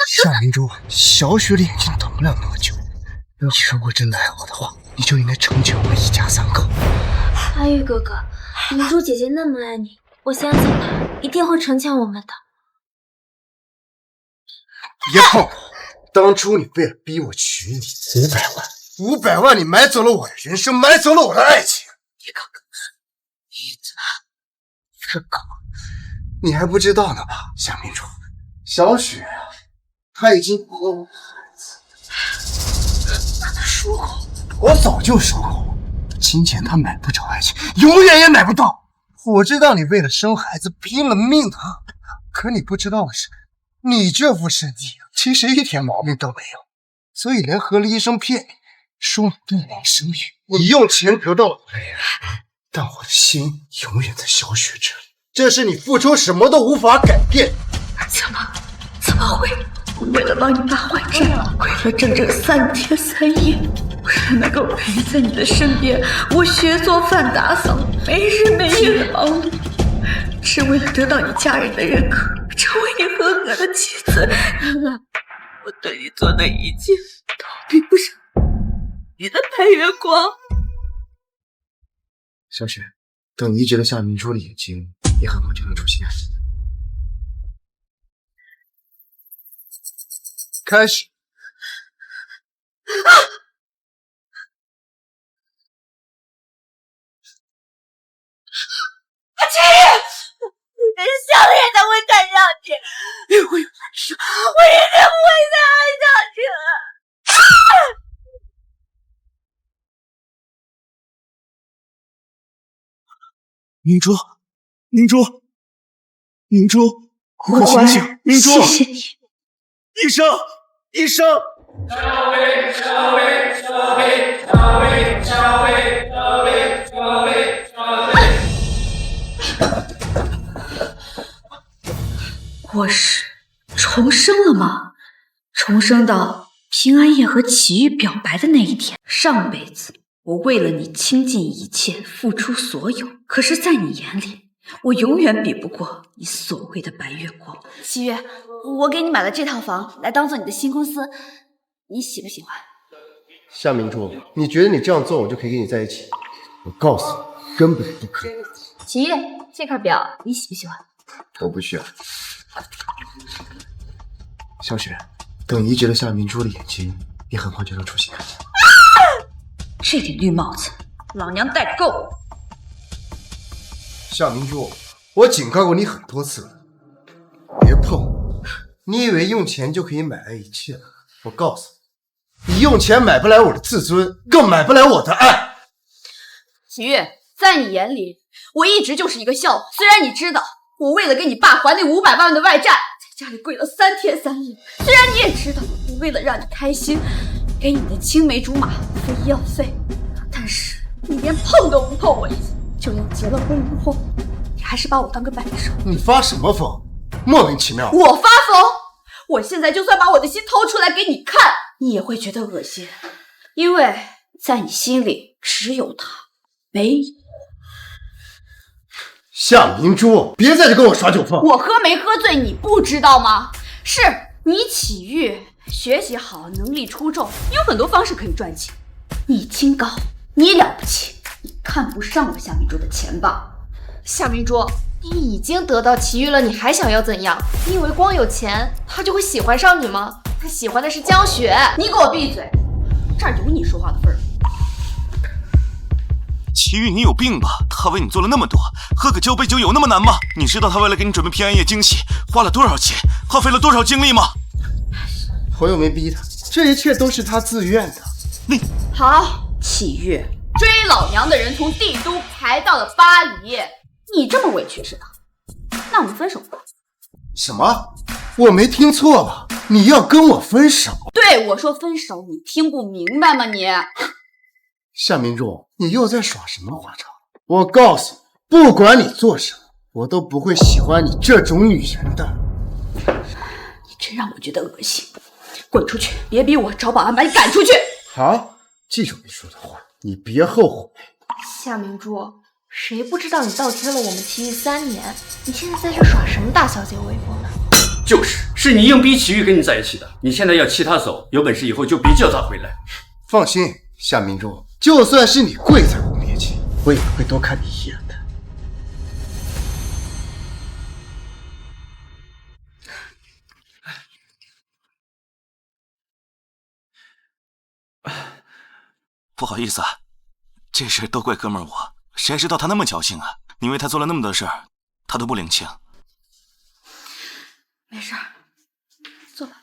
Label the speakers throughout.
Speaker 1: 夏明珠，小雪的眼睛等不了那么久。你如果真的爱我的话，你就应该成全我们一家3口。
Speaker 2: 阿玉哥哥，明珠姐姐那么爱你，我相信她一定会成全我们的。
Speaker 1: 别碰我！当初你为了逼我娶你，500万，你买走了我的人生，买走了我的爱情。
Speaker 2: 你哥哥，你这狗！
Speaker 1: 你还不知道呢吧，夏明珠，小雪啊，她已经和我说过，我早就说过，金钱它买不着爱情，永远也买不到。我知道你为了生孩子拼了命的，可你不知道的是，你这副身体其实一点毛病都没有，所以联合了医生骗你，说你不能生育，你用钱得到了我的人，但我的心永远在小雪这里，这是你付出什么都无法改变。
Speaker 3: 怎么会？为了帮你爸还债，跪了整整3天3夜，为了能够陪在你的身边，我学做饭打扫，没日没夜的忙碌，只为了得到你家人的认可，成为你合格的妻子。原来我对你做的一切都比不上你的白月光。
Speaker 1: 小雪，等移植了夏明珠的眼睛，也很快就能出现。开始。
Speaker 3: 人想也才会看上你，我有难受，我一定不会再爱上你了。
Speaker 1: 明珠，明珠，明珠，快醒醒！明珠，
Speaker 3: 谢谢你，
Speaker 1: 医生，医生！
Speaker 3: 我是重生了吗？重生到平安夜和祁煜表白的那一天。上辈子我为了你倾尽一切，付出所有，可是在你眼里，我永远比不过你所谓的白月光。
Speaker 4: 祁煜，我给你买了这套房来当做你的新公司，你喜不喜欢？
Speaker 1: 夏明珠，你觉得你这样做我就可以跟你在一起？我告诉你，根本不可能。
Speaker 4: 祁煜，这块表你喜不喜欢？
Speaker 1: 我不需要。小雪，等移植了夏明珠的眼睛，也很快就能出现。
Speaker 3: 这顶绿帽子，老娘戴够了。
Speaker 1: 夏明珠，我警告过你很多次了，别碰我！你以为用钱就可以买来一切了？我告诉你，你用钱买不来我的自尊，更买不来我的爱。
Speaker 4: 祁煜，在你眼里，我一直就是一个笑话。虽然你知道，我为了给你爸还那500万的外债，在家里跪了3天3夜。虽然你也知道，我为了让你开心，给你的青梅竹马付医药费，但是你连碰都不碰我一下，就要结了婚以后，你还是把我当个摆设。
Speaker 1: 你发什么疯？莫名其妙。
Speaker 4: 我发疯？我现在就算把我的心掏出来给你看，你也会觉得恶心，因为在你心里只有他，没有。
Speaker 1: 夏明珠，别在这跟我耍酒疯。
Speaker 4: 我喝没喝醉你不知道吗？是你祁煜学习好，能力出众，你有很多方式可以赚钱。你清高，你了不起，你看不上我夏明珠的钱吧？
Speaker 2: 夏明珠，你已经得到祁煜了，你还想要怎样？你以为光有钱他就会喜欢上你吗？他喜欢的是江雪。
Speaker 4: 你给我闭嘴，这儿有你说话的份儿。
Speaker 5: 祁煜，你有病吧？他为你做了那么多，喝个交杯酒有那么难吗？你知道他为了给你准备平安夜惊喜花了多少钱，耗费了多少精力吗？
Speaker 1: 我又没逼他，这一切都是他自愿的。
Speaker 5: 你
Speaker 4: 好，祁煜，追老娘的人从帝都排到了巴黎，你这么委屈是吧？那我们分手吧。
Speaker 1: 什么？我没听错吧？你要跟我分手？
Speaker 4: 对，我说分手，你听不明白吗你？
Speaker 1: 夏明珠，你又在耍什么花招？我告诉你，不管你做什么，我都不会喜欢你这种女人的。
Speaker 4: 你真让我觉得恶心，滚出去！别逼我找保安把你赶出去。
Speaker 1: 好，记住你说的话，你别后悔。
Speaker 2: 夏明珠，谁不知道你倒贴了我们祁煜3年？你现在在这耍什么大小姐威风呢？
Speaker 6: 是你硬逼齐豫跟你在一起的。你现在要气他走，有本事以后就别叫他回来。
Speaker 1: 放心，夏明珠，就算是你跪在我面前，我也会多看你一眼的。
Speaker 5: 不好意思啊，这事都怪哥们儿我，谁知道他那么侥幸啊！你为他做了那么多事儿，他都不领情。
Speaker 4: 没事儿，坐吧。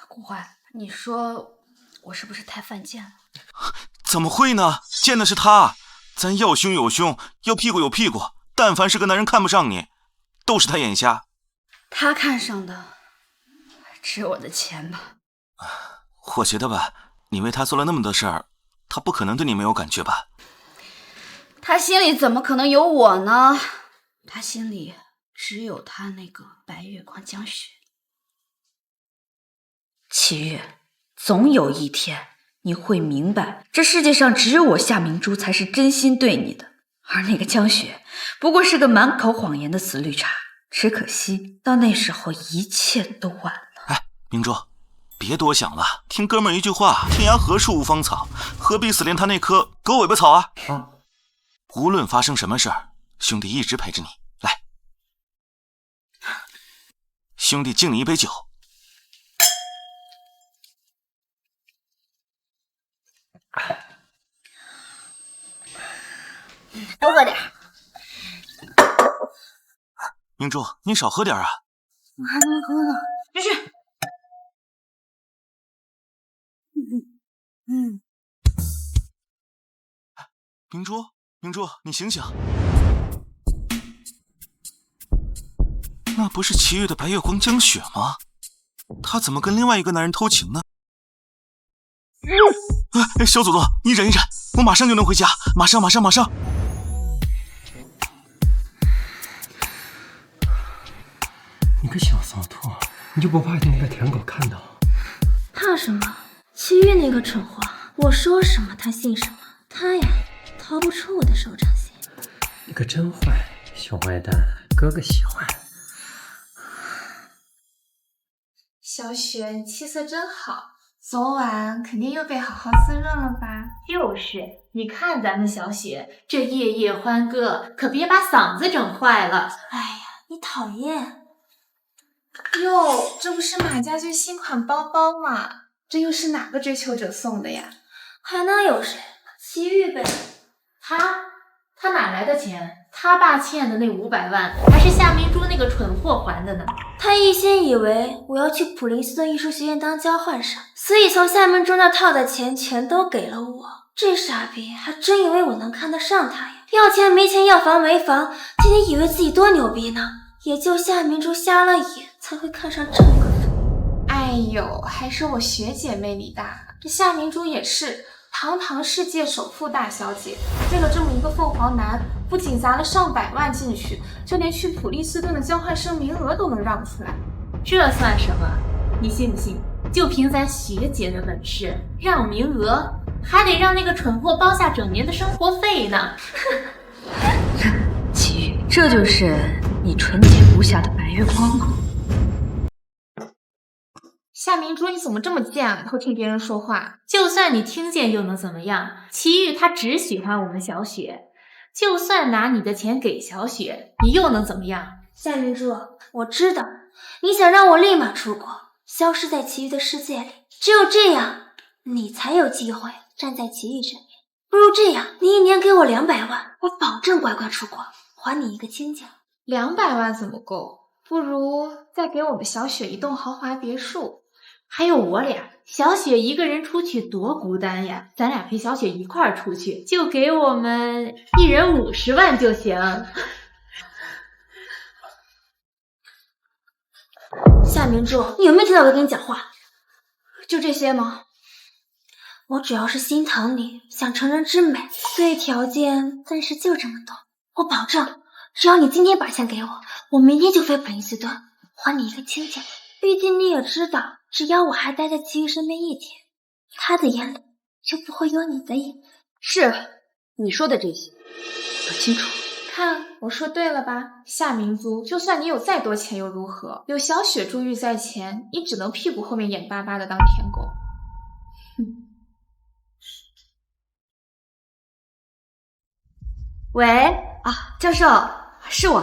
Speaker 4: 顾怀，你说我是不是太犯贱了？
Speaker 5: 怎么会呢？贱的是他，咱要胸有胸，要屁股有屁股。但凡是个男人看不上你，都是他眼瞎。
Speaker 4: 他看上的只有我的钱吧？
Speaker 5: 我觉得吧，你为他做了那么多事儿，他不可能对你没有感觉吧？
Speaker 4: 他心里怎么可能有我呢？他心里只有他那个白月光江雪。
Speaker 3: 齐豫，总有一天你会明白，这世界上只有我夏明珠才是真心对你的，而那个江雪不过是个满口谎言的死绿茶。只可惜到那时候一切都晚了。
Speaker 5: 哎，明珠，别多想了，听哥们儿一句话，天涯何处无芳草，何必死恋他那棵狗尾巴草啊？无论发生什么事儿，兄弟一直陪着你。来，兄弟敬你一杯酒。
Speaker 4: 多喝点。
Speaker 5: 明珠，你少喝点啊！
Speaker 4: 我还没喝呢，继续。
Speaker 5: 明珠，明珠，你醒醒！那不是齐豫的白月光江雪吗？他怎么跟另外一个男人偷情呢？小祖宗，你忍一忍，我马上就能回家，马上！
Speaker 7: 你个小骚兔，你就不怕被那个舔狗看到？
Speaker 8: 怕什么？齐豫那个蠢货，我说什么他信什么，他呀逃不出我的手掌心。
Speaker 7: 你可真坏，小坏蛋，哥哥喜欢。
Speaker 2: 小雪，你气色真好，昨晚肯定又被好好滋润了吧？就是，你看咱们小雪这夜夜欢歌，可别把嗓子整坏了。
Speaker 8: 哎呀，你讨厌！
Speaker 2: 哟，这不是马家驹新款包包吗？这又是哪个追求者送的呀？
Speaker 8: 还能有谁？齐豫呗。
Speaker 2: 他哪来的钱？他爸欠的那500万，还是夏明珠那个蠢货还的呢。
Speaker 8: 他一心以为我要去普林斯顿艺术学院当交换生，所以从夏明珠那套的钱全都给了我。这傻逼还真以为我能看得上他呀？要钱没钱，要房没房，天天以为自己多牛逼呢。也就夏明珠瞎了眼，才会看上这么个疯。
Speaker 2: 哎呦，还是我学姐魅力大，这夏明珠也是堂堂世界首富大小姐，为了这么一个凤凰男，不仅砸了上百万进去，就连去普利斯顿的交换生名额都能让出来。这算什么？你信不信？就凭咱学姐的本事，让名额还得让那个蠢货包下整年的生活费呢。
Speaker 3: 齐豫，这就是你纯洁无瑕的白月光吗？
Speaker 2: 夏明珠，你怎么这么贱啊？偷听别人说话，就算你听见又能怎么样？齐豫他只喜欢我们小雪，就算拿你的钱给小雪，你又能怎么样？
Speaker 8: 夏明珠，我知道你想让我立马出国，消失在齐豫的世界里，只有这样，你才有机会站在齐豫这边。不如这样，你1年给我200万，我保证乖乖出国，还你一个清净。
Speaker 2: 200万怎么够？不如再给我们小雪一栋豪华别墅。还有我俩，小雪一个人出去多孤单呀，咱俩陪小雪一块儿出去，就给我们1人50万就行。
Speaker 8: 夏明珠，你有没有听到我跟你讲话？
Speaker 2: 就这些吗？
Speaker 8: 我主要是心疼你，想成人之美，所以条件暂时就这么多。我保证，只要你今天把钱给我，我明天就飞普林斯顿，还你一个清净。毕竟你也知道，只要我还待在齐豫身边1天，他的眼里就不会有你的影子。
Speaker 4: 是，你说的这些我清楚。
Speaker 2: 看，我说对了吧？夏明珠，就算你有再多钱又如何？有小雪珠玉在前，你只能屁股后面眼巴巴的当舔狗。
Speaker 4: 喂啊，教授，是我。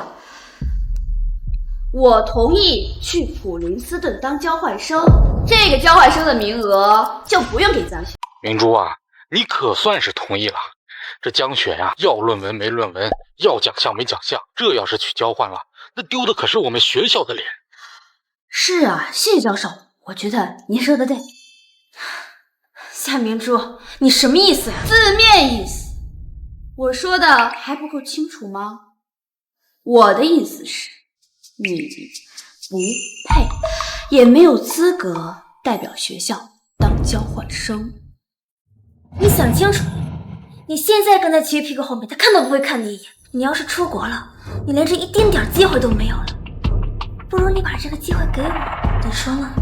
Speaker 4: 我同意去普林斯顿当交换生，这个交换生的名额就不用给江雪。
Speaker 9: 明珠啊，你可算是同意了。这江雪呀，要论文没论文，要奖项没奖项，这要是去交换了，那丢的可是我们学校的脸。
Speaker 4: 是啊，谢谢教授，我觉得您说的对。
Speaker 8: 夏明珠，你什么意思呀？
Speaker 4: 字面意思。我说的还不够清楚吗？我的意思是，你不配，也没有资格代表学校当交换生。
Speaker 8: 你想清楚，你现在跟在齐豫屁股后面，他看都不会看你一眼。你要是出国了，你连这一丁点机会都没有了。不如你把这个机会给我，你说呢？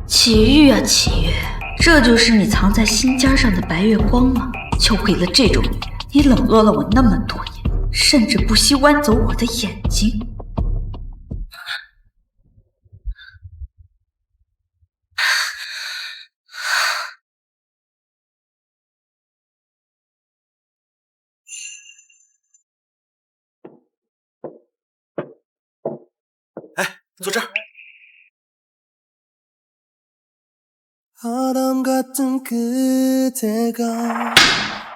Speaker 3: 齐豫啊齐豫，这就是你藏在心尖上的白月光吗？就为了这种你冷落了我那么多年，甚至不惜剜走我的眼睛。
Speaker 5: 哎，坐这儿。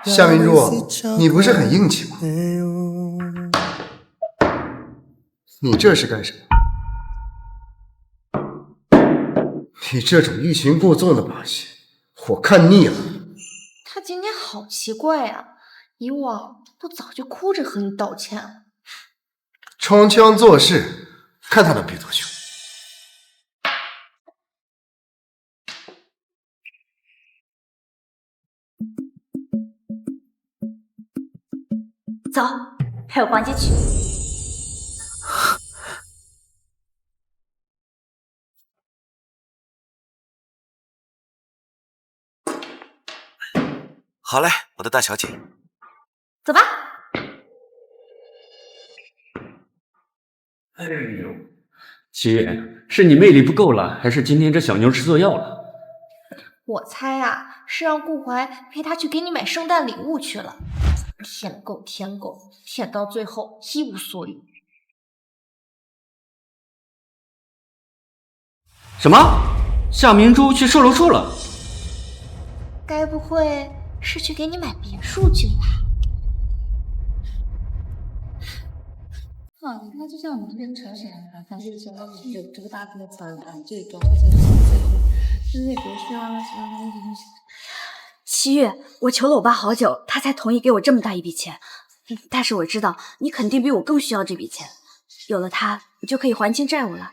Speaker 1: 夏明珠，你不是很硬气吗？你这是干什么？你这种欲擒故纵的把戏，我看腻了。
Speaker 2: 他今天好奇怪啊，以往都早就哭着和你道歉了。
Speaker 1: 装腔作势，看他能憋多久。
Speaker 4: 走，陪我逛街去。
Speaker 5: 好嘞，我的大小姐。
Speaker 4: 走吧。
Speaker 6: 哎呦，齐豫，是你魅力不够了，还是今天这小妞吃错药了？
Speaker 2: 我猜啊，是让顾怀陪他去给你买圣诞礼物去了。舔狗，舔到最后一无所有。
Speaker 6: 什么？夏明珠去售楼处了？
Speaker 2: 该不会是去给你买别墅去了吧？
Speaker 10: 你看，就像我们这边朝鲜啊，它就是说有这个大片的草原，这种或者是那别墅啊，什么那些东西。
Speaker 4: 齐豫，我求了我爸好久，他才同意给我这么大一笔钱。但是我知道你肯定比我更需要这笔钱，有了它，你就可以还清债务了。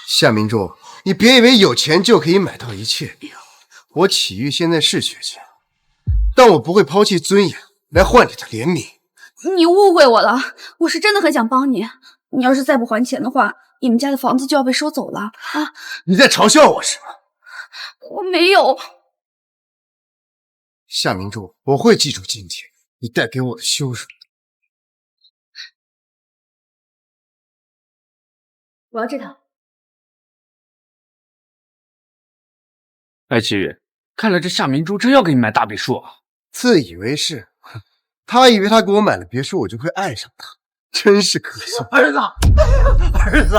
Speaker 1: 夏明珠，你别以为有钱就可以买到一切。我启玉现在是学姐，但我不会抛弃尊严来换你的怜悯。
Speaker 4: 你误会我了，我是真的很想帮你。你要是再不还钱的话，你们家的房子就要被收走了啊！
Speaker 1: 你在嘲笑我是吗？
Speaker 4: 我没有。
Speaker 1: 夏明珠，我会记住今天你带给我的羞辱。
Speaker 4: 我要这套。
Speaker 6: 哎，齐豫，看来这夏明珠真要给你买大别墅啊！
Speaker 1: 自以为是，他以为他给我买了别墅，我就会爱上他，真是可笑。
Speaker 7: 儿子，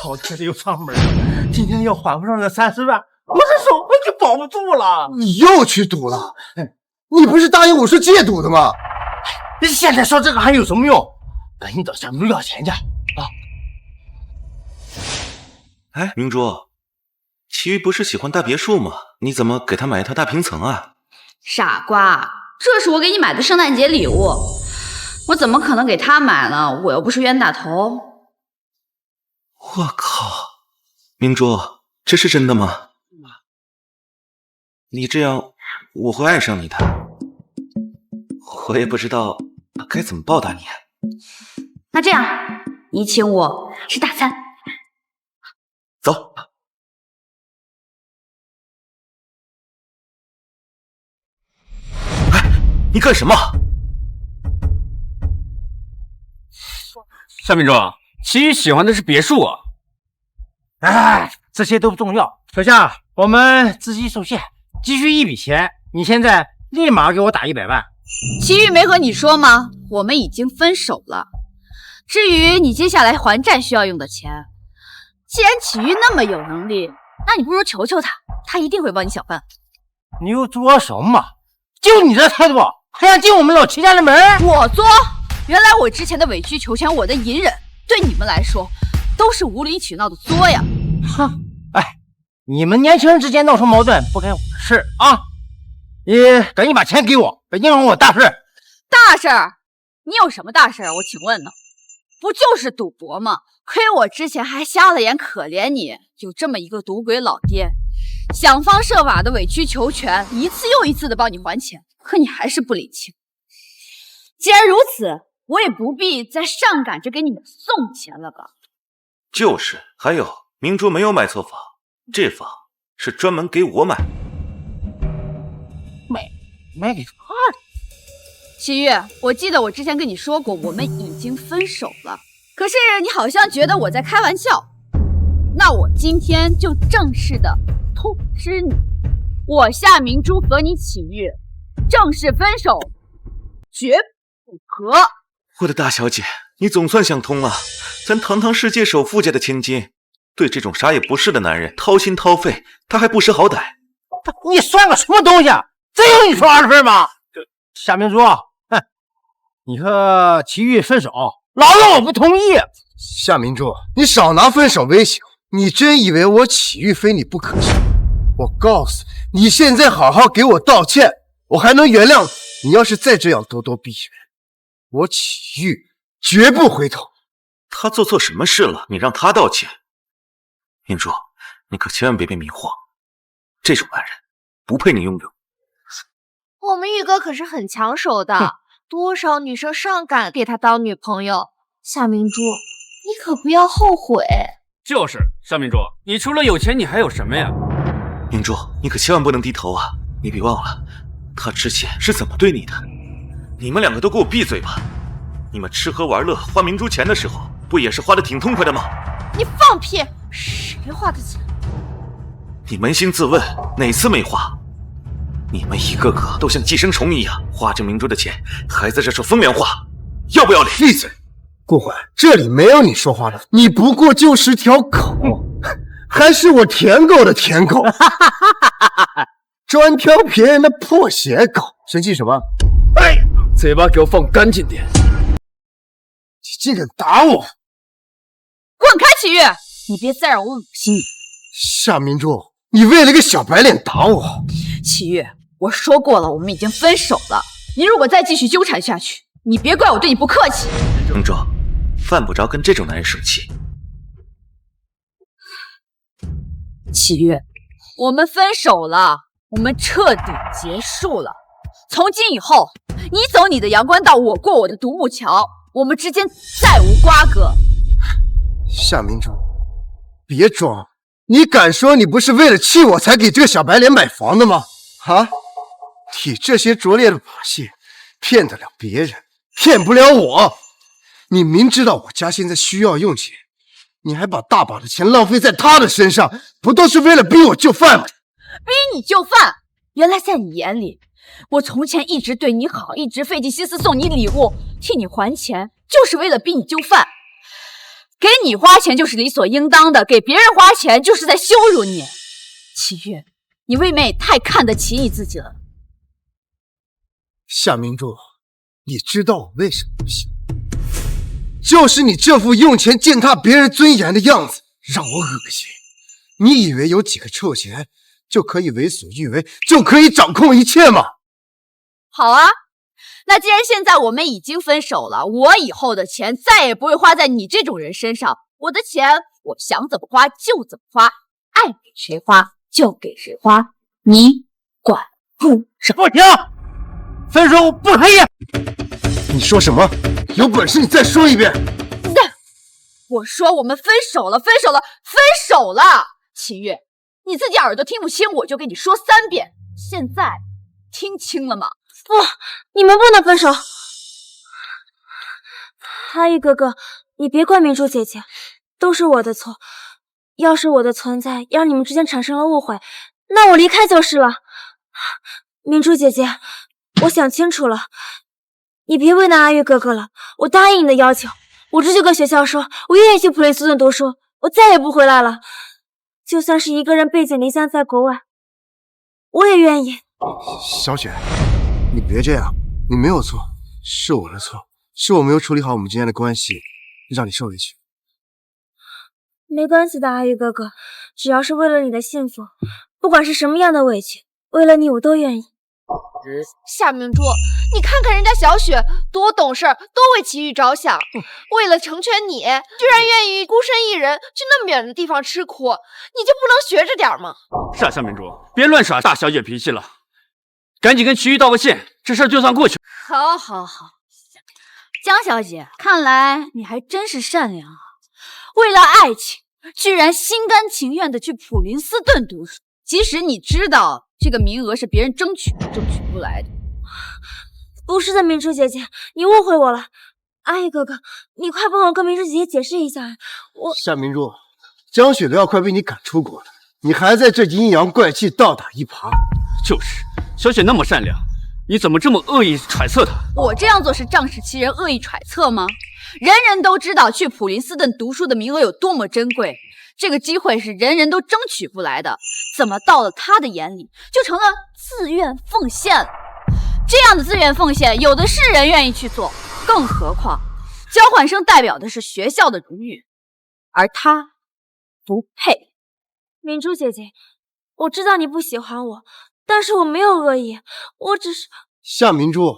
Speaker 7: 老天的又上门了，今天要还不上那30万，我这手我就保不住了。
Speaker 1: 你又去赌了？你不是答应我说戒赌的吗？
Speaker 7: 你现在说这个还有什么用？赶紧找夏明珠要钱去啊！
Speaker 5: 哎，明珠，齐豫不是喜欢大别墅吗？你怎么给他买一套大平层啊？
Speaker 4: 傻瓜，这是我给你买的圣诞节礼物，我怎么可能给他买呢？我又不是冤大头。
Speaker 5: 我靠，明珠，这是真的吗？你这样我会爱上你的，我也不知道该怎么报答你。
Speaker 4: 那这样，你请我吃大餐。
Speaker 5: 走。哎，你干什么？
Speaker 6: 夏明忠，齐宇喜欢的是别墅啊。
Speaker 7: 哎，这些都不重要。小夏，我们资金受限，急需一笔钱，你现在立马给我打100万。
Speaker 4: 齐豫没和你说吗？我们已经分手了。至于你接下来还债需要用的钱，既然齐豫那么有能力，那你不如求求他，他一定会帮你想办法。
Speaker 7: 你又作什么？就你这态度，还想进我们老齐家的门？
Speaker 4: 我作？原来我之前的委曲求全，我的隐忍，对你们来说都是无理取闹的作呀！
Speaker 7: 哼，哎，你们年轻人之间闹出矛盾不该我的事啊！你赶紧把钱给我，别影响我大事。
Speaker 4: 大事儿？你有什么大事儿？我请问呢？不就是赌博吗？亏我之前还瞎了眼可怜你，有这么一个赌鬼老爹，想方设法的委曲求全，一次又一次的帮你还钱，可你还是不领情。既然如此，我也不必再上赶着给你们送钱了吧？
Speaker 5: 就是，还有明珠没有买错房，这房是专门给我买。
Speaker 7: 买给他的。
Speaker 4: 齐豫，我记得我之前跟你说过，我们已经分手了。可是你好像觉得我在开玩笑，那我今天就正式的通知你，我夏明珠和你齐豫正式分手，绝不和。
Speaker 5: 我的大小姐，你总算想通了。咱堂堂世界首富家的千金，对这种啥也不是的男人掏心掏肺，他还不识好歹。
Speaker 7: 你算个什么东西？真有你说话的份吗？夏明珠，哼，你和齐豫分手，老子我不同意。
Speaker 1: 夏明珠，你少拿分手威胁我！你真以为我齐豫非你不可是？我告诉你，你现在好好给我道歉，我还能原谅你。你要是再这样咄咄逼人，我齐豫绝不回头。
Speaker 5: 他做错什么事了？你让他道歉？明珠，你可千万别被迷惑，这种男人不配你拥有。
Speaker 8: 我们玉哥可是很抢手的，多少女生上赶给他当女朋友。夏明珠，你可不要后悔。
Speaker 6: 就是夏明珠，你除了有钱，你还有什么呀？
Speaker 5: 明珠，你可千万不能低头啊！你别忘了，他之前是怎么对你的。你们两个都给我闭嘴吧！你们吃喝玩乐花明珠钱的时候，不也是花得挺痛快的吗？
Speaker 8: 你放屁！谁花的钱？
Speaker 5: 你扪心自问，哪次没花？你们一个个都像寄生虫一样，花着明珠的钱，还在这说风凉话，要不要脸？
Speaker 1: 闭嘴！顾欢，这里没有你说话的，你不过就是条狗，还是我舔狗的舔狗，专挑别人的破鞋狗，生气什么？
Speaker 11: 哎，嘴巴给我放干净点！
Speaker 1: 你竟敢打我！
Speaker 4: 滚开，齐豫！你别再让我恶心你。
Speaker 1: 夏明珠，你为了个小白脸打我！
Speaker 4: 齐豫，我说过了，我们已经分手了。你如果再继续纠缠下去，你别怪我对你不客气。
Speaker 5: 明珠，犯不着跟这种男人生气。
Speaker 4: 齐豫，我们分手了，我们彻底结束了。从今以后，你走你的阳关道，我过我的独木桥，我们之间再无瓜葛。
Speaker 1: 夏明珠，别装！你敢说你不是为了气我才给这个小白脸买房的吗？啊！你这些拙劣的把戏，骗得了别人，骗不了我。你明知道我家现在需要用钱，你还把大把的钱浪费在他的身上，不都是为了逼我就范吗？
Speaker 4: 逼你就范？原来在你眼里，我从前一直对你好，一直费尽心思送你礼物，替你还钱，就是为了逼你就范。给你花钱就是理所应当的，给别人花钱就是在羞辱你。齐豫，你未免也太看得起你自己了。
Speaker 1: 夏明珠，你知道我为什么不行？就是你这副用钱践踏别人尊严的样子，让我恶心。你以为有几个臭钱就可以为所欲为，就可以掌控一切吗？
Speaker 4: 好啊，那既然现在我们已经分手了，我以后的钱再也不会花在你这种人身上。我的钱，我想怎么花就怎么花，爱给谁花就给谁花，你管不着。
Speaker 7: 不行，分手不可以！
Speaker 1: 你说什么？有本事你再说一遍！
Speaker 4: 我说我们分手了，分手了，分手了！齐豫，你自己耳朵听不清，我就给你说3遍，现在听清了吗？
Speaker 8: 不，你们不能分手。阿玉哥哥，你别怪明珠姐姐，都是我的错。要是我的存在让你们之间产生了误会，那我离开就是了。明珠姐姐，我想清楚了，你别为难阿玉哥哥了。我答应你的要求，我这就跟学校说，我愿意去普林斯顿读书，我再也不回来了。就算是一个人背井离乡在国外，我也愿意。
Speaker 1: 小雪，你别这样，你没有错，是我的错，是我没有处理好我们之间的关系，让你受委屈。
Speaker 8: 没关系的，阿玉哥哥，只要是为了你的幸福，不管是什么样的委屈，为了你我都愿意。
Speaker 4: 夏明珠，你看看人家小雪多懂事，多为祁煜着想，为了成全你，居然愿意孤身一人去那么远的地方吃苦，你就不能学着点吗？
Speaker 6: 是啊，夏明珠，别乱耍大小姐脾气了，赶紧跟祁煜道个歉，这事儿就算过去。
Speaker 4: 好，好，好，江小姐，看来你还真是善良啊！为了爱情，居然心甘情愿的去普林斯顿读书，即使你知道这个名额是别人争取不来的。
Speaker 8: 不是的，明珠姐姐，你误会我了。阿玉哥哥，你快帮我跟明珠姐姐解释一下。
Speaker 1: 夏明珠，江雪都要快被你赶出国了，你还在这阴阳怪气倒打一耙。
Speaker 6: 就是，小雪那么善良，你怎么这么恶意揣测她？
Speaker 4: 我这样做是仗势欺人、恶意揣测吗？人人都知道去普林斯顿读书的名额有多么珍贵，这个机会是人人都争取不来的，怎么到了他的眼里就成了自愿奉献了？这样的自愿奉献，有的是人愿意去做，更何况交换生代表的是学校的荣誉，而他不配。
Speaker 8: 明珠姐姐，我知道你不喜欢我，但是我没有恶意，我只是……
Speaker 1: 夏明珠，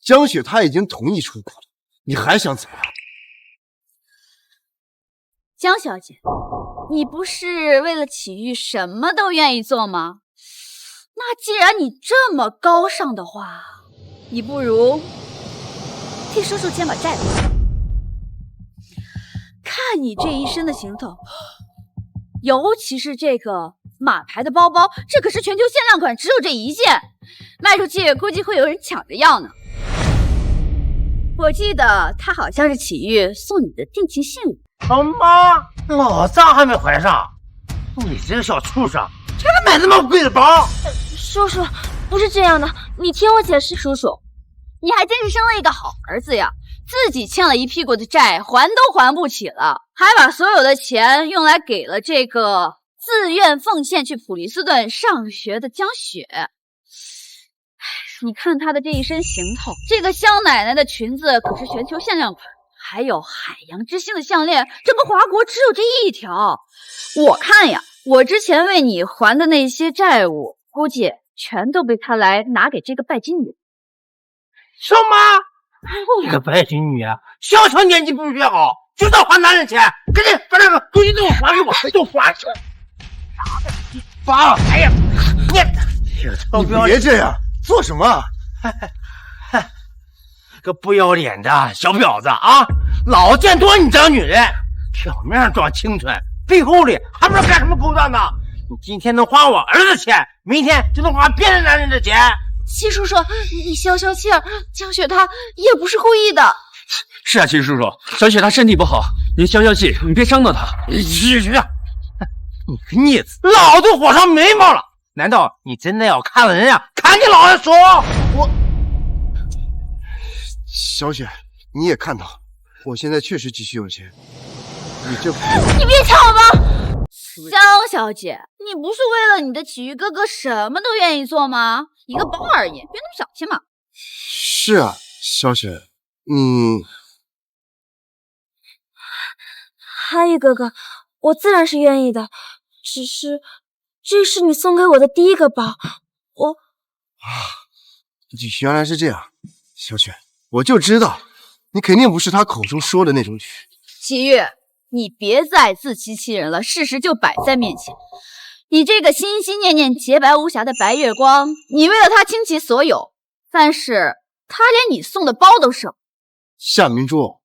Speaker 1: 江雪她已经同意出国了，你还想怎样？
Speaker 4: 江小姐，你不是为了祁煜什么都愿意做吗？那既然你这么高尚的话，你不如替叔叔肩把债还。看你这一身的行头，尤其是这个马牌的包包，这可是全球限量款，只有这一件，卖出去估计会有人抢着要呢。我记得它好像是祁煜送你的定情信物。
Speaker 7: 什么？老账还没还上？你这个小畜生，竟然买那么贵的包！
Speaker 8: 叔叔，不是这样的，你听我解释。
Speaker 4: 叔叔，你还真是生了一个好儿子呀！自己欠了一屁股的债，还都还不起了，还把所有的钱用来给了这个自愿奉献去普林斯顿上学的江雪。你看她的这一身行头，这个香奶奶的裙子可是全球限量款，还有海洋之星的项链，整个华国只有这一条。我看呀，我之前为你还的那些债务，估计全都被他来拿给这个拜金女。
Speaker 7: 什么？这个拜金女啊，小小年纪不学好，就知道还男人钱，赶紧把那个东西都还给我，都还去！发了财呀！
Speaker 1: 你别这样，做什么？
Speaker 7: 个不要脸的小婊子啊！老见多你这女人，表面上装清纯，背后里还不知道干什么勾当呢！你今天能花我儿子钱，明天就能花别的男人的钱。
Speaker 4: 祁叔叔，你消消气儿，江雪她也不是故意的。
Speaker 6: 是啊，祁叔叔，小雪她身体不好，您消消气，你别伤到她。
Speaker 7: 去，你个逆子，老子火上眉毛了！难道你真的要看了人呀？看你老子手！我，
Speaker 1: 小雪，你也看到，我现在确实急需有钱，你
Speaker 4: 别抢我吧！江小姐，你不是为了你的祁煜哥哥什么都愿意做吗？一个包而已，别那么小气嘛。
Speaker 1: 是啊，小雪，你……
Speaker 8: 阿玉哥哥，我自然是愿意的，只是这是你送给我的第一个包，
Speaker 1: 原来是这样，小雪，我就知道你肯定不是他口中说的那种女。
Speaker 4: 祁煜，你别再自欺欺人了，事实就摆在面前。你这个心心念念洁白无瑕的白月光，你为了他倾其所有，但是他连你送的包都舍不得。
Speaker 1: 夏明珠，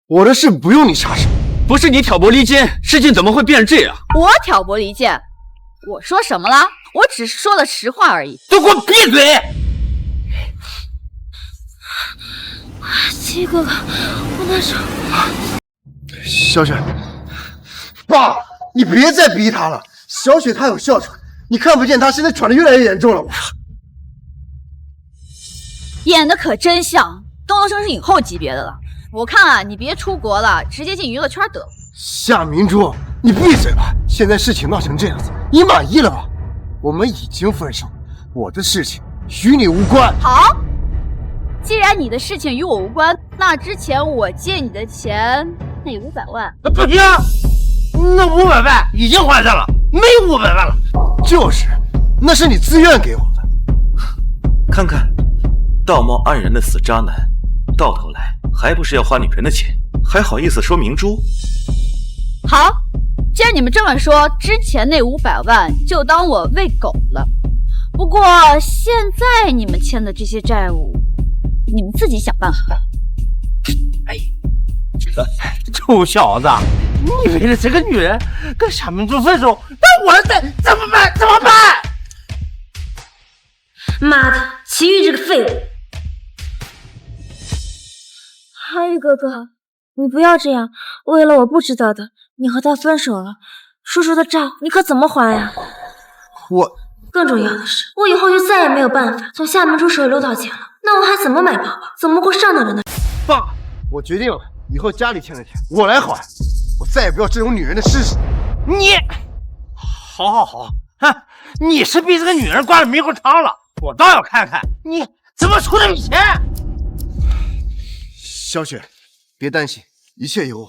Speaker 1: 我的事不用你插手。
Speaker 6: 不是你挑拨离间，事情怎么会变成这样？
Speaker 4: 我挑拨离间？我说什么了？我只是说了实话而已。
Speaker 7: 都给我闭嘴！
Speaker 8: 祁哥哥，我难受。
Speaker 1: 小雪，爸，你别再逼她了。小雪她有哮喘，你看不见她现在喘得越来越严重了吗？
Speaker 4: 演的可真像，动作生是影后级别的了。我看啊，你别出国了，直接进娱乐圈得了。
Speaker 1: 夏明珠，你闭嘴吧！现在事情闹成这样子，你满意了吧？我们已经分手，我的事情与你无关。
Speaker 4: 好，既然你的事情与我无关，那之前我借你的钱那有500万。
Speaker 7: 不行，那500万已经还上了，没500万了。
Speaker 1: 就是，那是你自愿给我的。
Speaker 5: 看看，道貌岸然的死渣男，到头来还不是要花女人的钱，还好意思说明珠？
Speaker 4: 好，既然你们这么说，之前那500万就当我喂狗了。不过现在你们欠的这些债务，你们自己想办法。
Speaker 7: 哎，臭小子，你为了这个女人跟夏明珠分手，那我怎么办？怎么办？
Speaker 8: 妈的，齐豫这个废物！韩宇哥哥，你不要这样，为了我不知道的，你和他分手了，叔叔的账你可怎么还呀？更重要的是，我以后就再也没有办法从夏明珠手里搂到钱了，那我还怎么买包包？怎么过上等人的？
Speaker 1: 爸，我决定了，以后家里欠的钱我来还，我再也不要这种女人的事实。
Speaker 7: 你，好，哼，你是被这个女人挂了迷糊肠了，我倒要看看你怎么出这笔钱。
Speaker 1: 小雪，别担心，一切有我。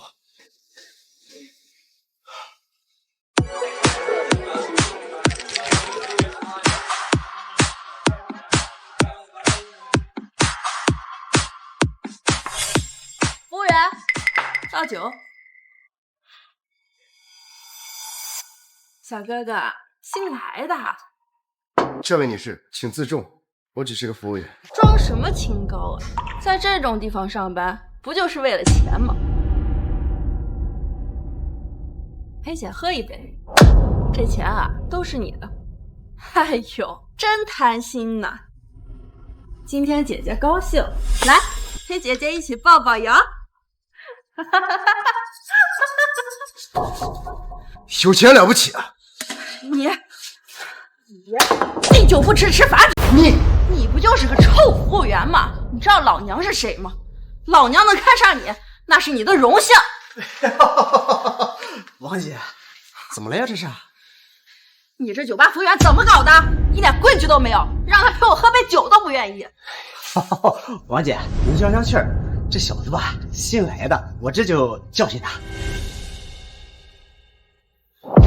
Speaker 3: 服务员，倒酒。
Speaker 10: 小哥哥，新来的，
Speaker 1: 这位女士，请自重，我只是个服务员。
Speaker 3: 装什么清高啊？在这种地方上班，不就是为了钱吗？陪姐喝一杯，这钱啊都是你的。哎呦，真贪心呐！今天姐姐高兴，来陪姐姐一起抱抱摇。
Speaker 1: 有钱了不起啊！
Speaker 3: 你敬酒不吃吃罚酒。你不就是个臭服务员吗？你知道老娘是谁吗？老娘能看上你，那是你的荣幸。
Speaker 12: 王姐，怎么了呀？这是？
Speaker 3: 你这酒吧服务员怎么搞的？一点规矩都没有，让他陪我喝杯酒都不愿意。
Speaker 12: 王姐，您消消气儿，这小子吧，新来的，我这就教训他。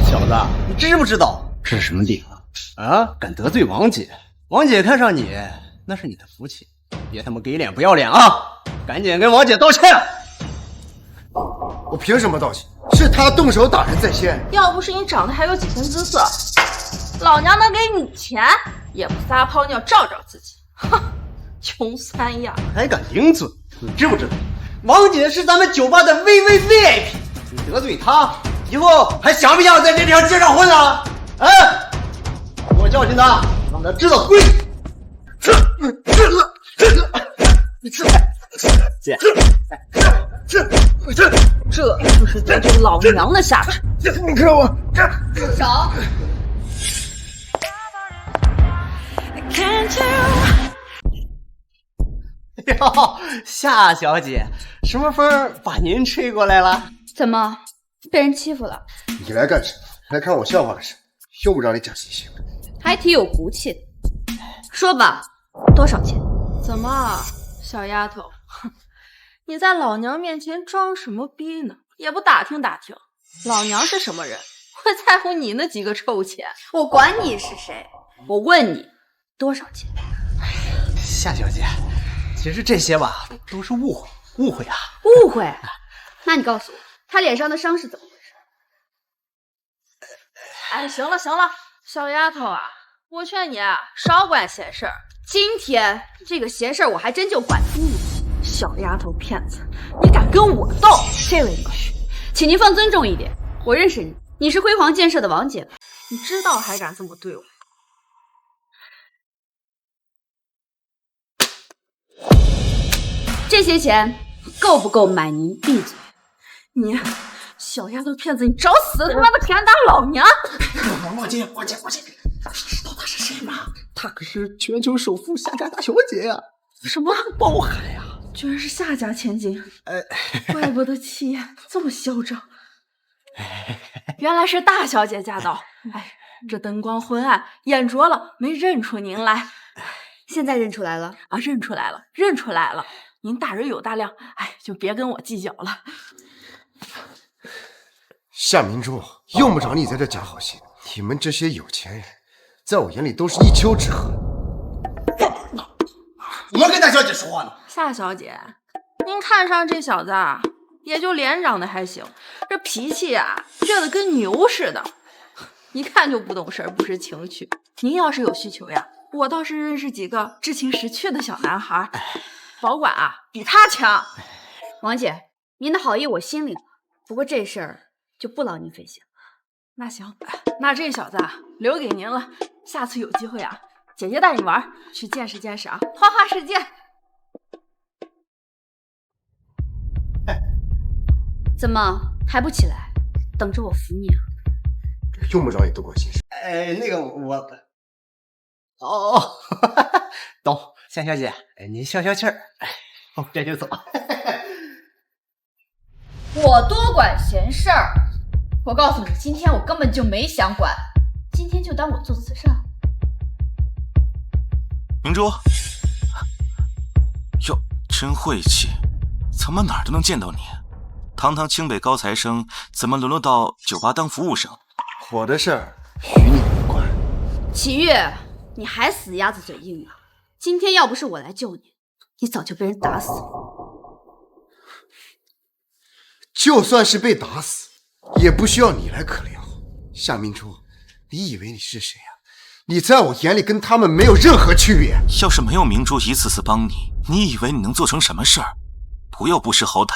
Speaker 12: 小子，你知不知道这是什么地方啊？敢得罪王姐，王姐看上你，那是你的福气，别他妈给脸不要脸啊！赶紧跟王姐道歉。
Speaker 1: 我凭什么道歉？是他动手打人在先。
Speaker 3: 要不是你长得还有几分姿色，老娘能给你钱，也不撒泡尿照照自己。哼，穷三样，
Speaker 12: 还敢顶嘴？你知不知道，王姐是咱们酒吧的 VVVIP， 你得罪她，以后还想不想在这条街上混啊？哎，我教训他，让他知道规矩。姐，
Speaker 3: 这就是得罪老娘的下场。
Speaker 1: 你看我
Speaker 3: 住手！
Speaker 12: 哟，夏小姐，什么风把您吹过来了？
Speaker 4: 怎么被人欺负了？
Speaker 1: 你来干什么？来看我笑话是？用不着你假惺惺的，
Speaker 4: 还挺有骨气的。说吧，多少钱？
Speaker 3: 怎么，小丫头，你在老娘面前装什么逼呢？也不打听打听，老娘是什么人，会在乎你那几个臭钱？
Speaker 4: 我管你是谁，我问你多少钱？
Speaker 12: 夏小姐，其实这些吧都是误会啊！
Speaker 4: 误会？那你告诉我，他脸上的伤是怎么回事？
Speaker 3: 哎，行了，小丫头啊，我劝你啊，少管闲事儿。
Speaker 4: 今天这个闲事儿我还真就管你。
Speaker 3: 小丫头片子，你敢跟我斗？这位女婿，
Speaker 4: 请您放尊重一点，我认识你，你是辉煌建设的王姐。
Speaker 3: 你知道还敢这么对我？
Speaker 4: 这些钱够不够买您闭嘴？
Speaker 3: 你小丫头片子，你找死！他妈的敢打老娘！
Speaker 12: 我姐，你知道她是谁吗？她可是全球首富夏家大小姐呀！
Speaker 3: 什么？
Speaker 12: 包涵呀！
Speaker 3: 居然是夏家千金！怪不得气焰这么嚣张。原来是大小姐驾到！哎，这灯光昏暗，眼拙了，没认出您来。
Speaker 4: 现在认出来了
Speaker 3: 啊？认出来了。您大人有大量，哎，就别跟我计较了。
Speaker 1: 夏明珠，用不着你在这讲好心。你们这些有钱人，在我眼里都是一丘之貉。
Speaker 12: 怎么跟大小姐说话呢？
Speaker 3: 夏小姐，您看上这小子啊，也就脸长得还行，这脾气啊，倔得跟牛似的，一看就不懂事儿，不识情趣。您要是有需求呀，我倒是认识几个知情识趣的小男孩，保管啊，比他强。
Speaker 4: 王姐，您的好意我心领了，不过这事儿就不劳您费心了。
Speaker 3: 那行，那这小子啊，留给您了。下次有机会啊，姐姐带你玩，去见识见识啊，花花世界。
Speaker 4: 怎么还不起来？等着我扶你啊？
Speaker 1: 用不着你多管闲事。
Speaker 12: 那个我，懂，夏小姐，您消消气儿，我这就走。
Speaker 4: 我多管闲事儿？我告诉你，今天我根本就没想管，今天就当我做慈善。
Speaker 5: 明珠，哟，真晦气，怎么哪儿都能见到你？堂堂清北高材生，怎么沦落到酒吧当服务生？
Speaker 1: 我的事儿与你无关。
Speaker 4: 齐月，你还死鸭子嘴硬啊！今天要不是我来救你，你早就被人打死了。
Speaker 1: 就算是被打死，也不需要你来可怜我。夏明珠，你以为你是谁呀？你在我眼里跟他们没有任何区别。
Speaker 5: 要是没有明珠一次次帮你，你以为你能做成什么事儿？不要不识好歹。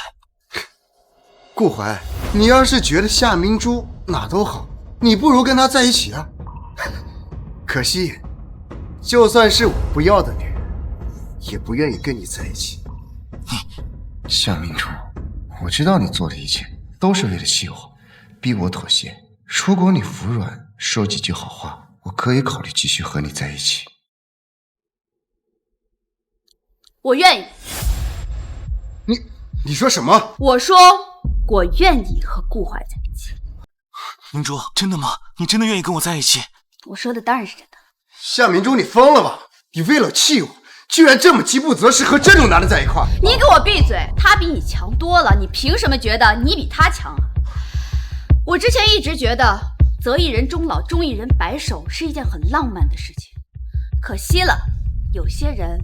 Speaker 1: 顾怀，你要是觉得夏明珠哪都好，你不如跟她在一起啊。可惜，就算是我不要的女人，也不愿意跟你在一起。夏明珠，我知道你做的一切都是为了气我，逼我妥协。如果你服软，说几句好话，我可以考虑继续和你在一起。
Speaker 4: 我愿意。
Speaker 1: 你说什么？
Speaker 4: 我说我愿意和顾怀在一起。
Speaker 5: 明珠，真的吗？你真的愿意跟我在一起？
Speaker 4: 我说的当然是真的。
Speaker 1: 夏明珠，你疯了吧？你为了气我，居然这么饥不择食，和这种男的在一块儿。
Speaker 4: 你给我闭嘴！他比你强多了，你凭什么觉得你比他强啊？我之前一直觉得择一人终老，终一人白首是一件很浪漫的事情，可惜了，有些人，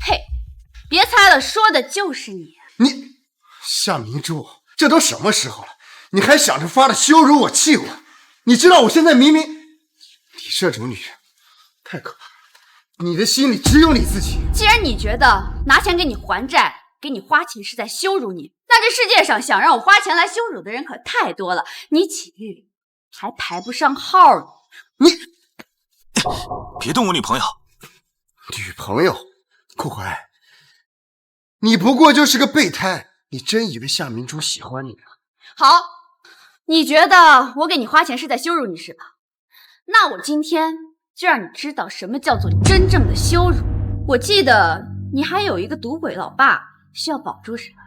Speaker 4: 嘿，别猜了，说的就是你。
Speaker 1: 夏明珠，这都什么时候了，你还想着法的羞辱我、气我？你知道我现在明明……你这种女人太可怕了，你的心里只有你自己。
Speaker 4: 既然你觉得拿钱给你还债、给你花钱是在羞辱你，那这世界上想让我花钱来羞辱的人可太多了，你齐豫还排不上号呢。
Speaker 1: 你
Speaker 5: 别动我女朋友！
Speaker 1: 女朋友？顾怀，你不过就是个备胎，你真以为夏明珠喜欢你啊？
Speaker 4: 好，你觉得我给你花钱是在羞辱你是吧？那我今天就让你知道什么叫做真正的羞辱。我记得你还有一个赌鬼老爸需要保住是吧？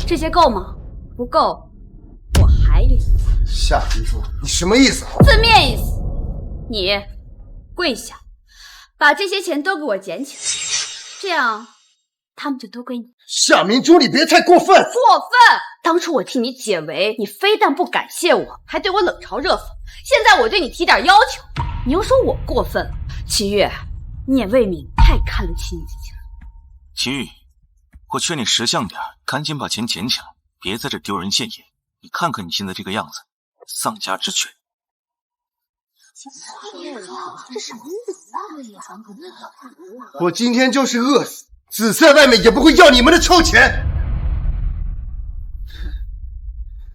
Speaker 4: 这些够吗？不够，我还有。
Speaker 1: 夏明珠，你什么意思？
Speaker 4: 字面意思，你跪下，把这些钱都给我捡起来，这样他们就都归你。
Speaker 1: 夏明珠，你别太过分！
Speaker 4: 过分！当初我替你解围，你非但不感谢我，还对我冷嘲热讽。现在我对你提点要求，你又说我过分了。齐豫，你也未免太看得起你自己了。
Speaker 5: 齐豫，我劝你识相点，赶紧把钱捡起来，别在这丢人现眼。你看看你现在这个样子，丧家之犬。
Speaker 8: 这什么意思啊？
Speaker 1: 我今天就是饿死，死在外面也不会要你们的臭钱。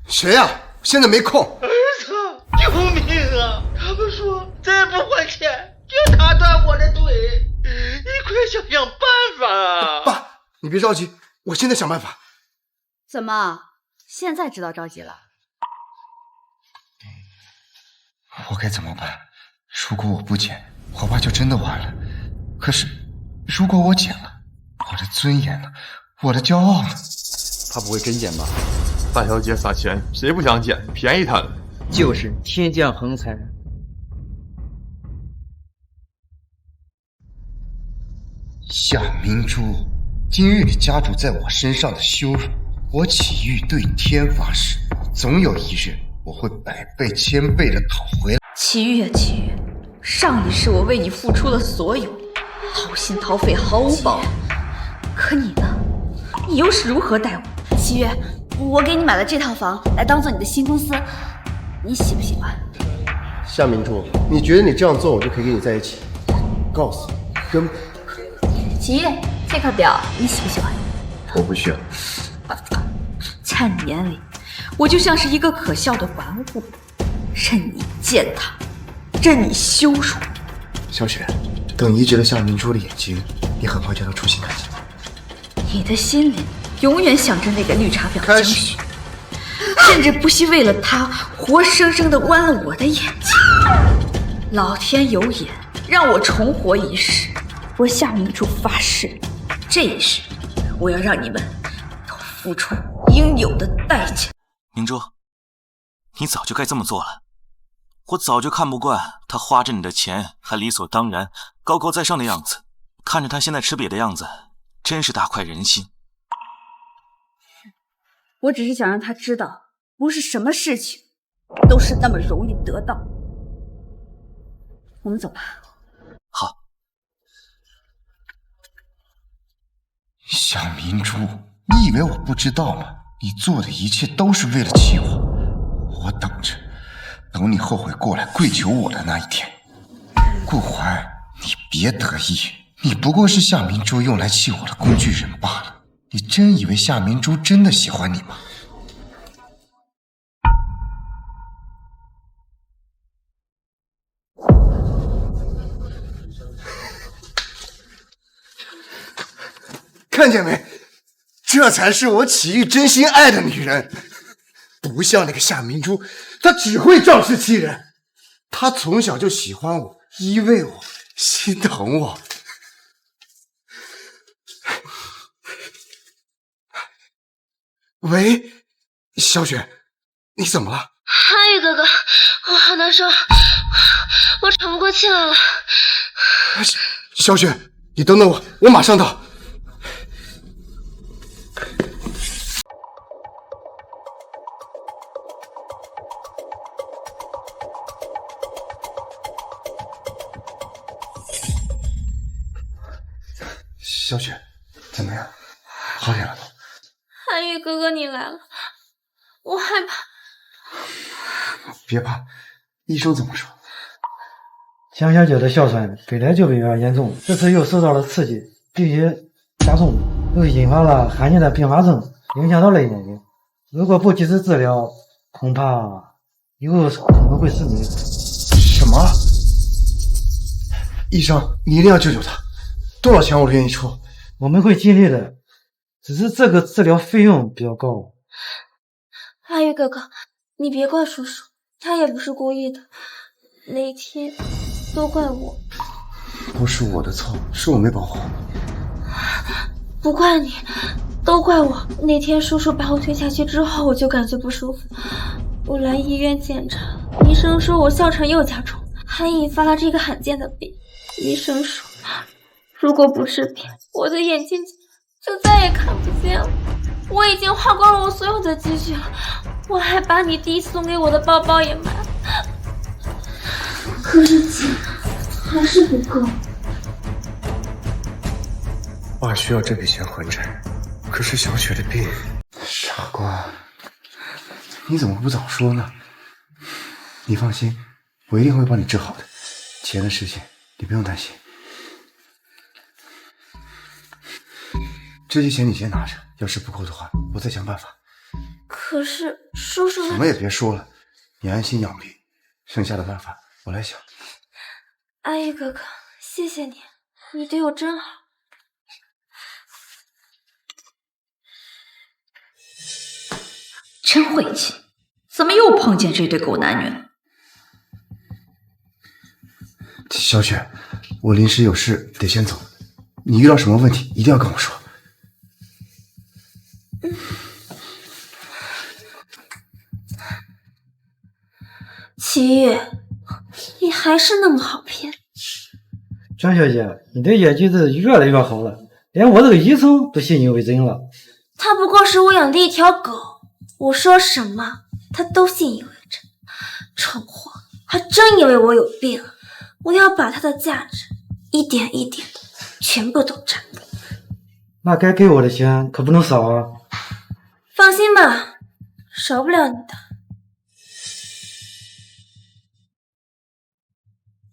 Speaker 1: 谁呀？现在没空。
Speaker 7: 儿子，救命啊！他们说再不还钱就打断我的腿，你快想想办法啊！
Speaker 1: 爸，你别着急，我现在想办法。
Speaker 4: 怎么，现在知道着急了？
Speaker 1: 我该怎么办？如果我不捡，我爸就真的完了。可是，如果我捡了，我的尊严呢？我的骄傲呢？
Speaker 11: 他不会真捡吧？大小姐撒钱，谁不想捡？便宜他了。
Speaker 7: 就是天降横财。
Speaker 1: 夏明珠，今日你家主在我身上的羞辱，我启玉对天发誓，总有一日我会百倍千倍的讨回来。
Speaker 3: 齐玉啊齐玉，上一世我为你付出了所有，掏心掏肺，毫无保留。可你呢？你又是如何待我？
Speaker 4: 齐月，我给你买了这套房，来当做你的新公司，你喜不喜欢？
Speaker 12: 夏明珠，你觉得你这样做，我就可以跟你在一起？告诉你，根本。
Speaker 4: 齐月，这块表你喜不喜欢？
Speaker 12: 我不需要。
Speaker 3: 在你眼里，我就像是一个可笑的玩物，任你践踏，任你羞辱。
Speaker 1: 小雪，等移植了夏明珠的眼睛，你很快就能重新看见。
Speaker 3: 你的心里永远想着那个绿茶婊江雪，甚至不惜为了她活生生的剜了我的眼睛。老天有眼，让我重活一世。我夏明珠发誓，这一世我要让你们都付出应有的代价。
Speaker 5: 明珠，你早就该这么做了。我早就看不惯他花着你的钱还理所当然高高在上的样子，看着他现在吃瘪的样子，真是大快人心。
Speaker 4: 我只是想让他知道，不是什么事情都是那么容易得到。我们走吧。
Speaker 5: 好。
Speaker 1: 夏明珠，你以为我不知道吗？你做的一切都是为了气我，我等着，等你后悔过来跪求我的那一天。顾怀，你别得意，你不过是夏明珠用来气我的工具人罢了。你真以为夏明珠真的喜欢你吗？看见没？这才是我启玉真心爱的女人，不像那个夏明珠，她只会仗势欺人。她从小就喜欢我，依偎我，心疼我。喂，小雪，你怎么了？
Speaker 8: 阿宇哥哥，我好难受，我喘不过气来了。
Speaker 1: 小雪，你等等我，我马上到。小雪，怎么样？好点了吗？
Speaker 8: 韩宇哥哥，你来了，我害怕。
Speaker 1: 别怕，医生怎么说？
Speaker 13: 江小姐的哮喘本来就比较严重，这次又受到了刺激，必须加重，又引发了罕见的并发症，影响到了眼睛。如果不及时治疗，恐怕以后可能会失明。
Speaker 1: 什么？医生，你一定要救救他！多少钱我都愿意出。
Speaker 13: 我们会尽力的，只是这个治疗费用比较高。
Speaker 8: 阿玉哥哥，你别怪叔叔，他也不是故意的，那天都怪我。
Speaker 1: 不是我的错，是我没保护好你。
Speaker 8: 不怪你，都怪我。那天叔叔把我推下去之后，我就感觉不舒服，我来医院检查，医生说我哮喘又加重，还引发了这个罕见的病。医生说，如果不治病，我的眼睛就再也看不见了。我已经花光了我所有的积蓄了，我还把你弟送给我的包包也卖了，可是钱还是不够。
Speaker 1: 爸需要这笔钱还债，可是小雪的病……傻瓜，你怎么不早说呢？你放心，我一定会帮你治好的。钱的事情你不用担心。这些钱你先拿着，要是不够的话，我再想办法。
Speaker 8: 可是叔叔……
Speaker 1: 什么也别说了，你安心养病，剩下的办法我来想。
Speaker 8: 阿玉哥哥，谢谢你，你对我真好。
Speaker 3: 真晦气，怎么又碰见这对狗男女了？
Speaker 1: 小雪，我临时有事得先走，你遇到什么问题一定要跟我说。
Speaker 8: 齐玉，你还是那么好骗。
Speaker 13: 张小姐，你的演技是越来越好了，连我这个医生都信以为真了。
Speaker 8: 他不过是我养的一条狗，我说什么他都信以为真。蠢货，还真以为我有病。我要把他的价值一点一点的全部都占了。
Speaker 13: 那该给我的钱可不能少啊。
Speaker 8: 放心吧，少不了你的。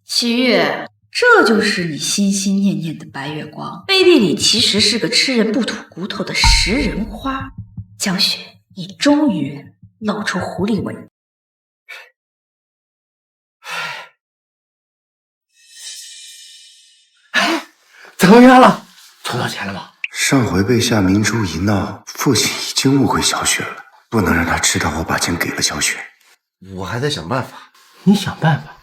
Speaker 3: 齐月，这就是你心心念念的白月光，背地里其实是个吃人不吐骨头的食人花。江雪，你终于露出狐狸尾。
Speaker 7: 怎么样了？筹到钱了吗？
Speaker 1: 上回被夏明珠一闹，父亲已经误会小雪了，不能让他知道我把钱给了小雪。我还在想办法。
Speaker 7: 你想办法？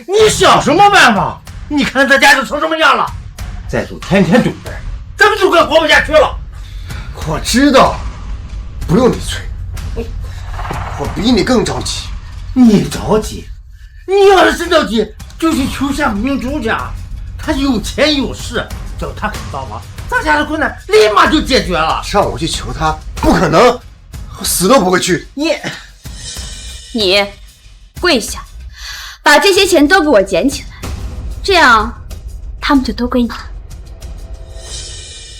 Speaker 7: 你想什么办法？你看咱家就成什么样了？再说天天堵人，咱们就快活不下去了。
Speaker 1: 我知道，不用你催，我比你更着急。
Speaker 7: 你着急？你要是真着急，就去求夏明珠家，他有钱有势，只要他肯帮忙，咱家的困难立马就解决了。
Speaker 1: 让我去求他，不可能，我死都不会去。
Speaker 4: 你跪下，把这些钱都给我捡起来，这样他们就都归你。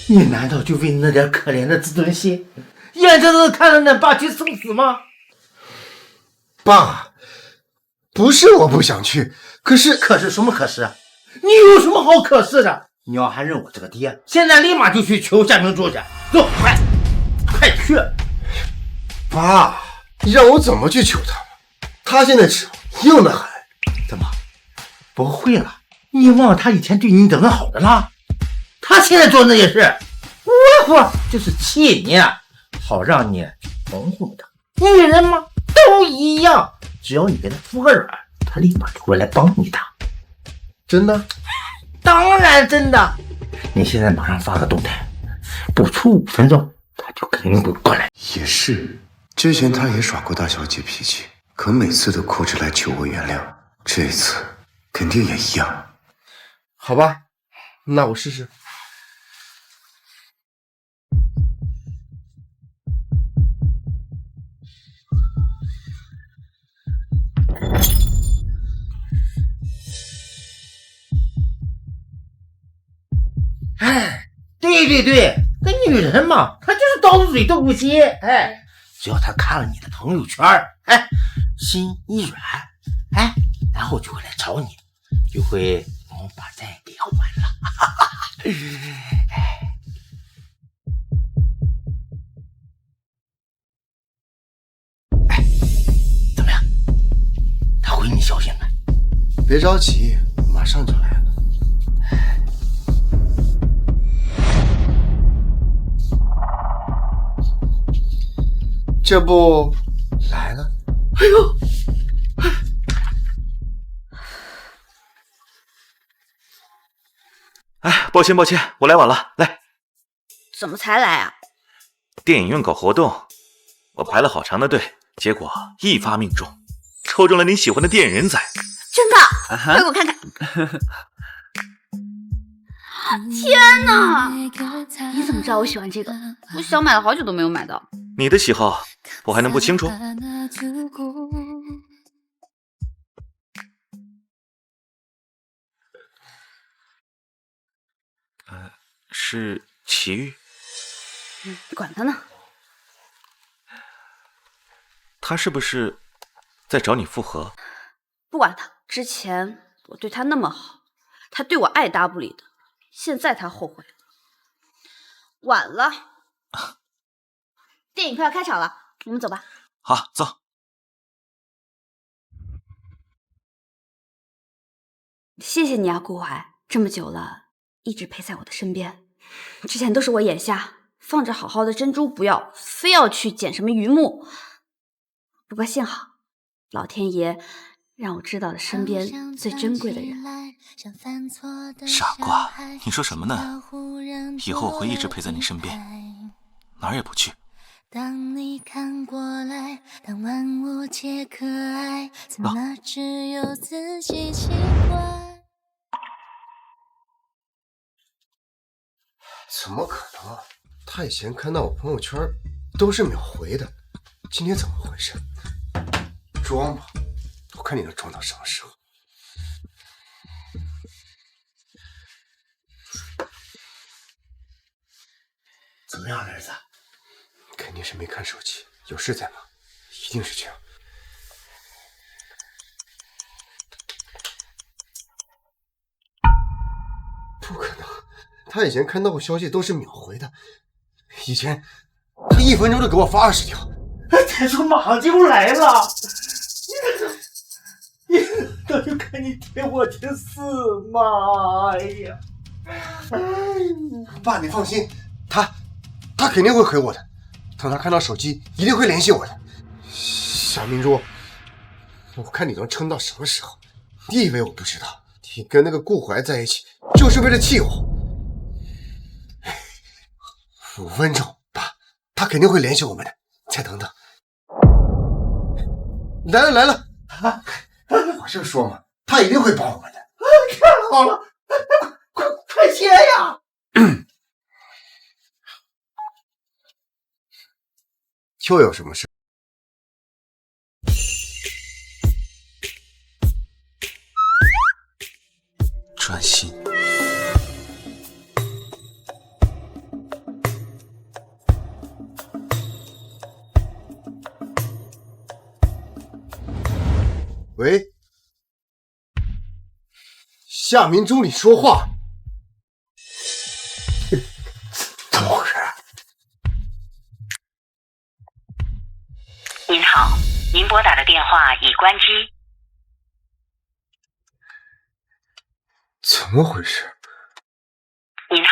Speaker 7: 你难道就为那点可怜的自尊心，眼睁睁看着那爸去送死吗？
Speaker 1: 爸，不是我不想去，可是
Speaker 7: 什么可是？你有什么好可是的？你要还认我这个爹，现在立马就去求夏明珠去，走，快去！
Speaker 1: 爸，你让我怎么去求他？他现在指望硬得很。
Speaker 7: 怎么不会了？你忘了他以前对你怎么好的了？他现在做的也是无不就是气你，好让你哄哄他。女人嘛都一样，只要你给他服个软，他立马就会来帮你的。
Speaker 1: 真的？
Speaker 7: 当然真的。你现在马上发个动态，不出5分钟，他就肯定会过来。
Speaker 1: 也是，之前他也耍过大小姐脾气，可每次都哭着来求我原谅，这次肯定也一样。好吧，那我试试。
Speaker 7: 哎，对，跟女人嘛，她就是刀子嘴豆腐心。哎，只要她看了你的朋友圈，哎，心一软，哎，然后就会来找你，就会把债给还了。哎，怎么样？他回你消息了？
Speaker 1: 别着急，马上就来了。这不来了？
Speaker 7: 哎呦！
Speaker 5: 哎，抱歉，我来晚了。来，
Speaker 4: 怎么才来啊？
Speaker 5: 电影院搞活动，我排了好长的队，结果一发命中，抽中了你喜欢的电影人仔。
Speaker 4: 真的？快给我看看！天哪！你怎么知道我喜欢这个？我想买了好久都没有买到。
Speaker 5: 你的喜好我还能不清楚？是齐豫。
Speaker 4: 管他呢。
Speaker 5: 他是不是在找你复合？
Speaker 4: 不管他，之前我对他那么好，他对我爱答不理的，现在他后悔了。晚了，电影快要开场了，我们走吧。
Speaker 5: 好，走。
Speaker 4: 谢谢你啊，顾怀，这么久了，一直陪在我的身边。之前都是我眼瞎，放着好好的珍珠不要，非要去捡什么榆木。不过幸好，老天爷让我知道了身边最珍贵的人。
Speaker 5: 傻瓜，你说什么呢？以后我会一直陪在你身边，哪儿也不去。
Speaker 14: 当你看过来，当万物皆可爱，怎么只有自己奇怪？
Speaker 1: 怎么可能啊？他以前看到我朋友圈都是秒回的，今天怎么回事？装吧，我看你能装到什么时候？
Speaker 12: 怎么样，儿子？
Speaker 1: 肯定是没看手机，有事在忙，一定是这样。不可能，他以前看到我消息都是秒回的，以前他1分钟就给我发20条。
Speaker 12: 他说马上就来了，那就看你听我听死嘛！哎呀，
Speaker 1: 爸，你放心，他肯定会回我的。等他看到手机，一定会联系我的。夏明珠，我看你能撑到什么时候？你以为我不知道？你跟那个顾怀在一起，就是为了气我。5分钟，爸，他肯定会联系我们的。再等等。来了，我就说嘛，他一定会帮我们的。
Speaker 12: 太好了，快接呀！
Speaker 1: 又有什么事？
Speaker 5: 专心。
Speaker 1: 喂，夏明珠，你说话。怎么回事？
Speaker 15: 您好，您拨打的电话已关机。
Speaker 1: 怎么回事？
Speaker 15: 您好，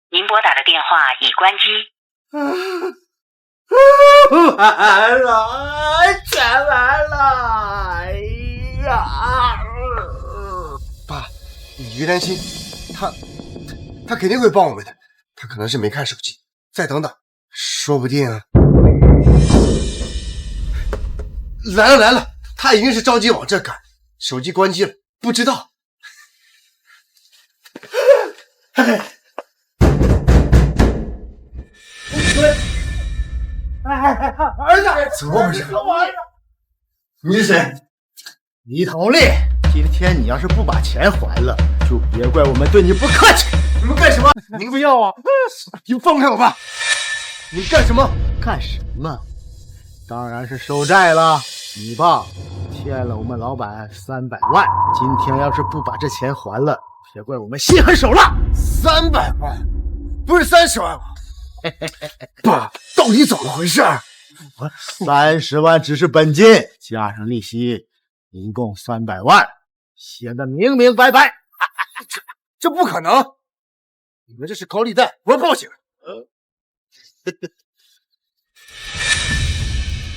Speaker 15: 您拨打的电话已关机。
Speaker 12: 完了，全完了！哎呀，
Speaker 1: 爸，你别担心，他肯定会帮我们的。他可能是没看手机，再等等，说不定啊。来了，他一定是着急往这赶，手机关机了，不知道。
Speaker 12: 儿子，
Speaker 1: 怎么回事？你是谁？
Speaker 12: 李统丽，今天你要是不把钱还了，就别怪我们对你不客气。
Speaker 1: 你们干什么？
Speaker 12: 您不要啊！
Speaker 1: 你放开我吧！你干什么？
Speaker 12: 干什么？当然是收债了。你爸欠了我们老板300万，今天要是不把这钱还了，别怪我们心狠手辣。
Speaker 1: 300万，不是30万吗？爸，到底怎么回事
Speaker 12: ？30万只是本金，加上利息，一共300万，写的明明白白。
Speaker 1: 这不可能！你们这是高利贷，我要报警！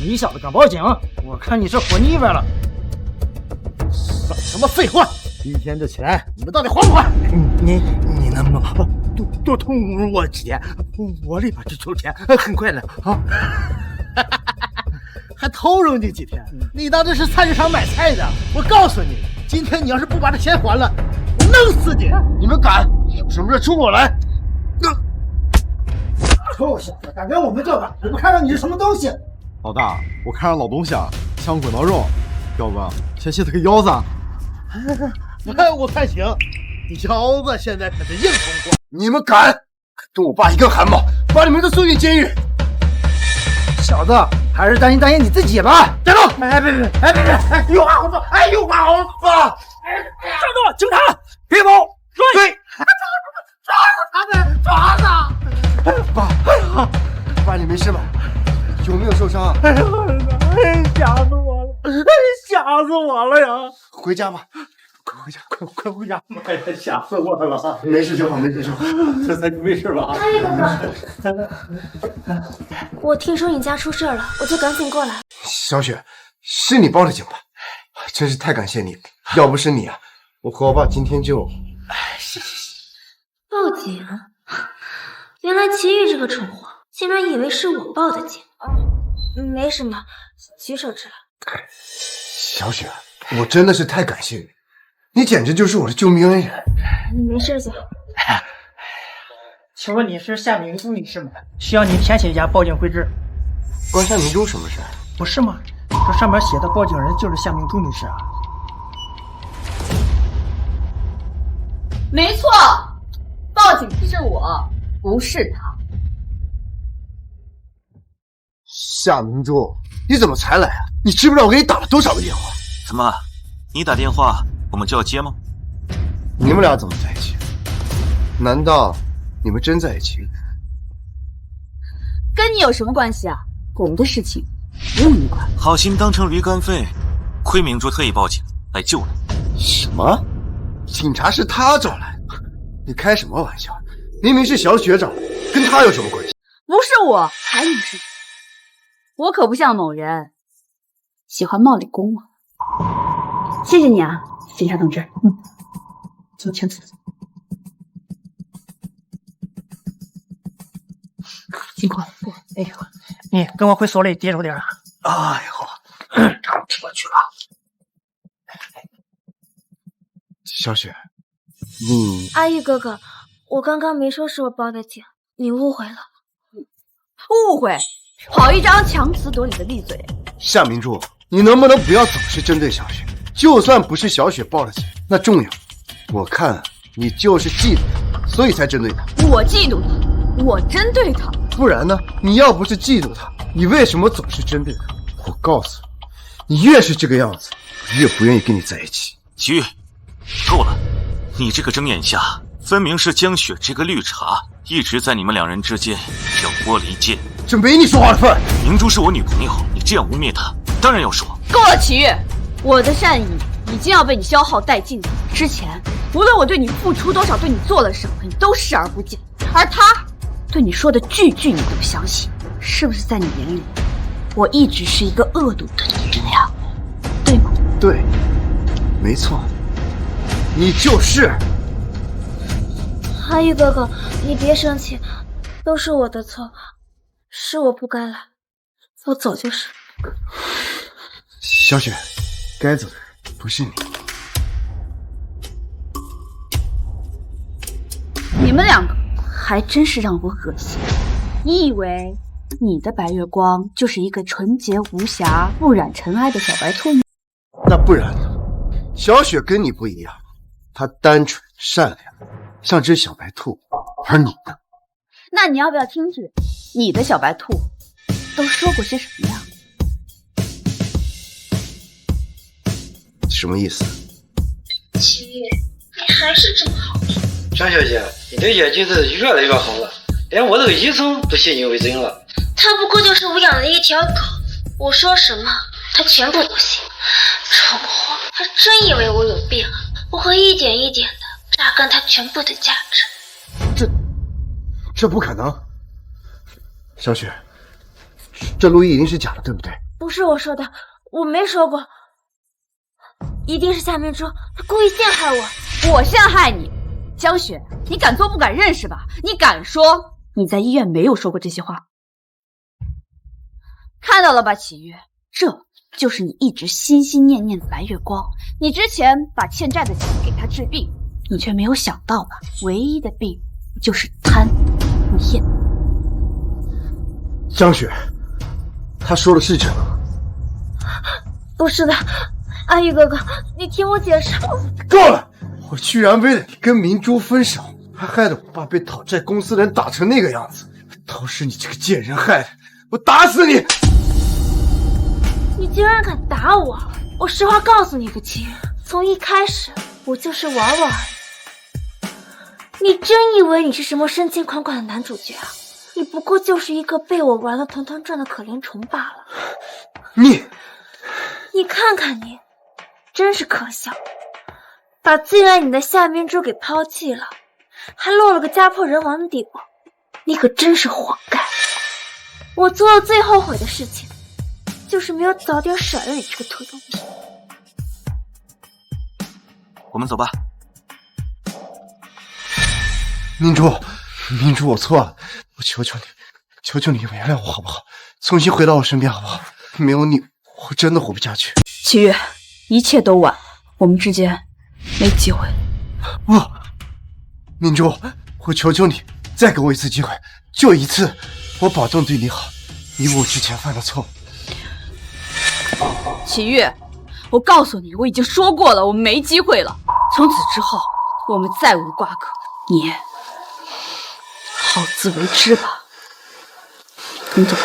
Speaker 13: 你小子敢报警？我看你是活腻歪了！
Speaker 12: 少什么废话！今天这钱你们到底还不还？你能不能多通我几天？我立马去筹钱，很快的啊！还偷容你几天？你当这是菜市场买菜的？我告诉你，今天你要是不把这钱还了，我弄死你！
Speaker 1: 你们敢？有什么事冲我来！
Speaker 13: 臭小子，敢跟我们这个？我们看看你是什么东西！
Speaker 11: 老大，我看上老东西了，像滚刀肉，要不先切他个腰子？
Speaker 12: 我看行，腰子现在可是硬通过。
Speaker 1: 你们敢跟我爸一个汗毛，把你们都送进监狱！
Speaker 13: 小子，还是担心你自己吧。
Speaker 12: 站住！别！有话好说！有话好说！
Speaker 13: 站住！警察，别跑！追！
Speaker 12: 抓他！
Speaker 1: 爸，你没事吧？有没有受伤啊？
Speaker 12: 吓死我了！吓死我了呀！
Speaker 1: 回家吧，快回家，
Speaker 12: 快回家！妈呀，吓死我了！
Speaker 1: 没事就好，没事就好。
Speaker 12: 这三你没事吧？
Speaker 8: 我听说你家出事了，我就赶紧过来。
Speaker 1: 小雪，是你报的警吧？真是太感谢你了，要不是你啊，我和我爸今天就……
Speaker 8: 报警？原来齐豫这个蠢货竟然以为是我报的警。没什么，举手之劳。
Speaker 1: 小雪，我真的是太感谢你，你简直就是我的救命恩人。
Speaker 8: 没事姐。
Speaker 16: 请问你是夏明珠女士吗？需要您填写一下报警回执。
Speaker 1: 关夏明珠什么事？
Speaker 16: 不是吗？这上面写的报警人就是夏明珠女士啊。
Speaker 4: 没错，报警的是我，不是他。
Speaker 1: 夏明珠，你怎么才来啊？你知不知道我给你打了多少个电话？
Speaker 5: 怎么，你打电话我们就要接吗？
Speaker 1: 你们俩怎么在一起？难道你们真在一起？
Speaker 4: 跟你有什么关系啊？我们的事情不用你管。
Speaker 5: 好心当成驴肝肺，亏明珠特意报警来救你。
Speaker 1: 什么？警察是他找来的？你开什么玩笑？明明是小雪找的，跟他有什么关系？
Speaker 4: 不是我，还能是谁？我可不像某人喜欢冒领功啊！谢谢你啊，警察同志。请签字。辛苦了。
Speaker 16: 哎呦，你跟我回所里接受点啊。
Speaker 1: 哎呦，我去了。小雪，你……
Speaker 8: 阿玉哥哥，我刚刚没说是我报的警，你误会了。
Speaker 4: 误会？好一张强词夺理的利嘴。
Speaker 1: 夏明珠，你能不能不要总是针对小雪？就算不是小雪报的警，那重要。我看你就是嫉妒她，所以才针对她。
Speaker 4: 我嫉妒她，我针对她。
Speaker 1: 不然呢？你要不是嫉妒她，你为什么总是针对她？我告诉你，你越是这个样子，我越不愿意跟你在一起。
Speaker 5: 齐豫，够了！你这个睁眼瞎，分明是江雪这个绿茶一直在你们两人之间挑拨离间。
Speaker 1: 这没你说话的份。
Speaker 5: 明珠是我女朋友，你这样污蔑她，当然要说。
Speaker 4: 够了，齐豫，我的善意已经要被你消耗殆尽了。之前无论我对你付出多少，对你做了什么，你都视而不见，而他对你说的句句你都相信，是不是在你眼里，我一直是一个恶毒的女人呀？对吗？
Speaker 1: 对，没错，你就是。
Speaker 8: 阿玉哥哥，你别生气，都是我的错，是我不该来，我走就是。
Speaker 1: 小雪，该走的不是你。
Speaker 4: 你们两个还真是让我恶心。你以为你的白月光就是一个纯洁无瑕、不染尘埃的小白兔吗？
Speaker 1: 那不然呢？小雪跟你不一样，她单纯善良，像只小白兔，而你呢？
Speaker 4: 那你要不要听听你的小白兔都说过些什么呀？
Speaker 1: 什么意思？
Speaker 8: 齐豫，你还是这么好听。
Speaker 13: 张小姐，你的演技是越来越好了，连我的医生都信以为真了。
Speaker 8: 他不过就是我养的一条狗，我说什么他全部都信。蠢货，他真以为我有病啊！我会一点一点的榨干他全部的价值。
Speaker 1: 这不可能。小雪，这录音一定是假的，对不对？
Speaker 8: 不是我说的，我没说过。一定是夏明珠，她故意陷害我。
Speaker 4: 我陷害你？江雪，你敢做不敢认是吧？你敢说你在医院没有说过这些话？看到了吧，齐豫，这就是你一直心心念念的白月光。你之前把欠债的钱给他治病，你却没有想到吧，唯一的病就是贪念。
Speaker 1: 江雪，他说的是真的。
Speaker 8: 不是的，阿玉哥哥，你听我解释。
Speaker 1: 够了！我居然为了你跟明珠分手，还害得我爸被讨债公司人打成那个样子，都是你这个贱人害的！我打死你！
Speaker 8: 你竟然敢打我！我实话告诉你个齐豫，从一开始我就是玩玩而已。你真以为你是什么深情款款的男主角啊？你不过就是一个被我玩得团团转的可怜虫罢了。你看看你，真是可笑，把最爱你的夏明珠给抛弃了，还落了个家破人亡的地步，你可真是活该。我做了最后悔的事情，就是没有早点甩了你这个土东西。
Speaker 5: 我们走吧。
Speaker 1: 明珠，我错了，我求求你原谅我好不好？重新回到我身边好不好？没有你，我真的活不下去。
Speaker 4: 齐月，一切都晚了，我们之间没机会。
Speaker 1: 不，明珠，我求求你，再给我一次机会，就一次，我保证对你好，弥补我之前犯的错误。
Speaker 4: 齐月，我告诉你，我已经说过了，我们没机会了。从此之后，我们再无瓜葛，你好自为之吧。你走吧。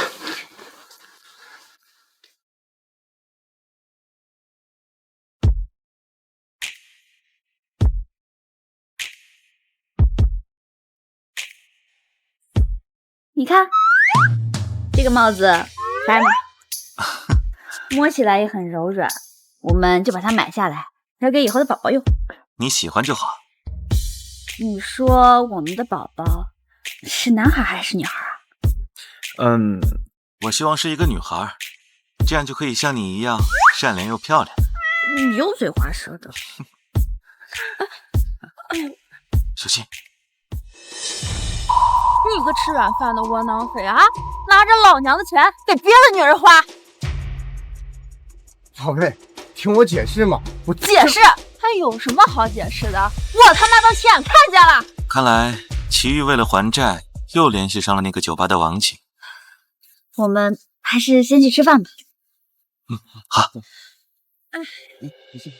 Speaker 3: 你看，这个帽子可爱吗？摸起来也很柔软，我们就把它买下来，留给以后的宝宝用。
Speaker 5: 你喜欢就好。
Speaker 3: 你说我们的宝宝是男孩还是女孩啊？
Speaker 5: 我希望是一个女孩，这样就可以像你一样善良又漂亮。
Speaker 3: 你油嘴滑舌的。
Speaker 5: 小心！
Speaker 17: 你个吃软饭的窝囊废啊！拿着老娘的钱给别的女人花。
Speaker 1: 宝贝，听我解释嘛，我
Speaker 17: 解释还有什么好解释的？我他妈都亲眼看见了。
Speaker 5: 看来齐豫为了还债，又联系上了那个酒吧的王景。
Speaker 3: 我们还是先去吃饭吧。
Speaker 5: 好。
Speaker 17: 哎，
Speaker 1: 你先。